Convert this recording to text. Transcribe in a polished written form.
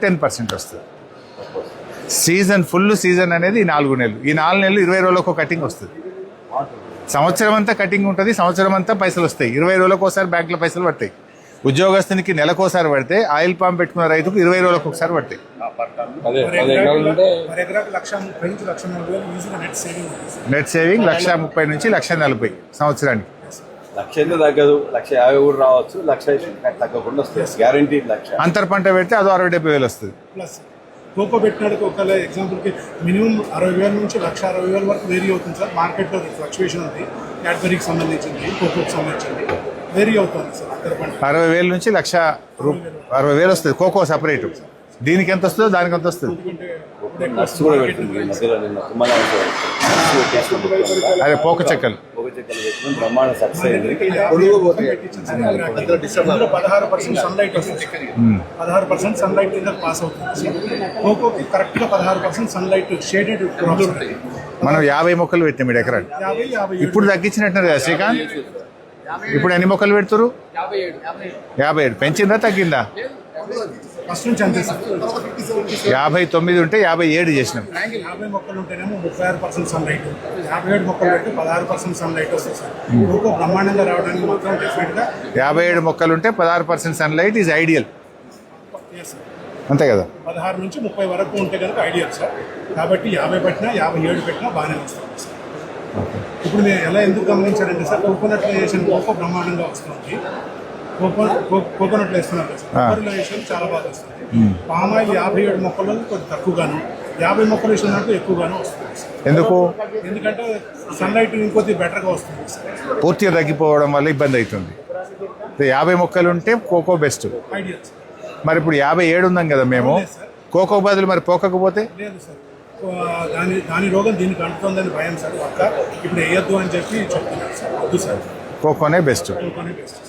10% వస్తుంది. Season full season అనేది ఈ 4 నెలలు. ఈ 4 నెలలు 20 రోజులకు ఒక కటింగ్ వస్తుంది. సంవత్సరం అంతా కటింగ్ ఉంటుంది, సంవత్సరం అంతా పైసలు వస్తాయి. 20 రోజులకు ఒకసారి బ్యాంకులో పైసలు పడతాయి. ఉద్యోగస్తునికి నెలకోసారి పడితే, ఆయిల్ పాంప్ పెట్టుకున్న రైతుకు 20 రోజులకు ఒకసారి పడతాయి. నెట్ సేవింగ్ 1,30,000 నుంచి 1,40,000 సంవత్సరానికి. 1,00,000 తగ్గదు, 1,50,000 కూడా రావచ్చు, 1,00,000 తగ్గకుండా వస్తుంది. గ్యారంటీ 1,00,000. అంతర్ పంట పెడితే అదో 60,000-70,000 వస్తుంది. కోకో పెట్టినాడికి ఒక ఎగ్జాంపుల్కి మినిమం 60,000 నుంచి 1,60,000 వరకు వేరీ అవుతుంది సార్. మార్కెట్లో ఫ్లక్చువేషన్ ఉంది, క్యాడ్బరీకి సంబంధించింది, కోకోకి సంబంధించింది, వేరీ అవుతుంది సార్. అంతర్ పంట 60,000 నుంచి 1,60,000 వస్తుంది. Cocoa separate. దీనికి ఎంత వస్తుందో దానికి ఎంత వస్తుంది. నట్స్ కూడా పెడుతుంది మధ్యలో. నిన్న అదే పోక చెక్కలు బ్రహ్మాండ సక్సెస్ అయింది. 16% సన్లైట్ వస్తుంది. 16% సన్లైట్ కింద పాస్ అవుతుంది. కోకోకి కరెక్ట్గా 16% సన్లైట్ షేడెడ్ క్రాప్స్ ఉంటాయి. మనం 50 మొక్కలు పెట్టాం మీరు ఎకరాలు. ఇప్పుడు తగ్గించినట్టున్నారు కదా శ్రీకాంత్. ఇప్పుడు ఎన్ని మొక్కలు పెడుతురు? 57. పెంచిందా తగ్గిందా? ఫస్ట్ నుంచి అంతే సార్. 59 ఉంటే 57 చేసినాం. 50 మొక్కలు ఉంటేనేమో 36% సన్లైట్, 57 మొక్కలు పెట్టి 16% సన్లైట్ వస్తుంది సార్. కోకో బ్రహ్మాండంగా రావడానికి మాత్రం డెఫినెట్గా 57 మొక్కలు ఉంటే 16% సన్లైట్ ఈజ్ ఐడియల్. అంతే కదా. 16 నుంచి 30 వరకు ఉంటే కనుక ఐడియల్ సార్. కాబట్టి 50 పెట్టినా 57 పెట్టినా బాగానే వస్తుంది సార్. ఇప్పుడు నేను ఎలా ఎందుకు గమనించానంటే సార్, కోకోనట్ వేసిన కోకో బ్రహ్మాండంగా వస్తుంది. కోకోనట్లు వేస్తున్నారు కదా సార్, కొబ్బరిలో వేసిన చాలా బాగా వస్తుంది. పామాయిల్ 57 మొక్కలు కొంచెం తక్కువగాను, 50 మొక్కలు వేసినట్టు ఎక్కువగాను వస్తుంది. ఎందుకు? ఎందుకంటే సన్లైట్ ఇంకొద్ది బెటర్గా వస్తుంది సార్. పూర్తిగా తగ్గిపోవడం వల్ల ఇబ్బంది అవుతుంది. 50 మొక్కలు ఉంటే కోకో బెస్ట్. Ideal sir. మరి ఇప్పుడు 57 ఉందాం కదా మేము. కోకో బదులు మరి పోకపోతే లేదు సార్, దాని రోగం దీనికి అంటుతుందని భయం సార్. ఒక్క ఇప్పుడు వేయద్దు అని చెప్పి చెప్తున్నారు సార్. వద్దు సార్, కోకోనే బెస్ట్. కోకోనే బెస్ట్.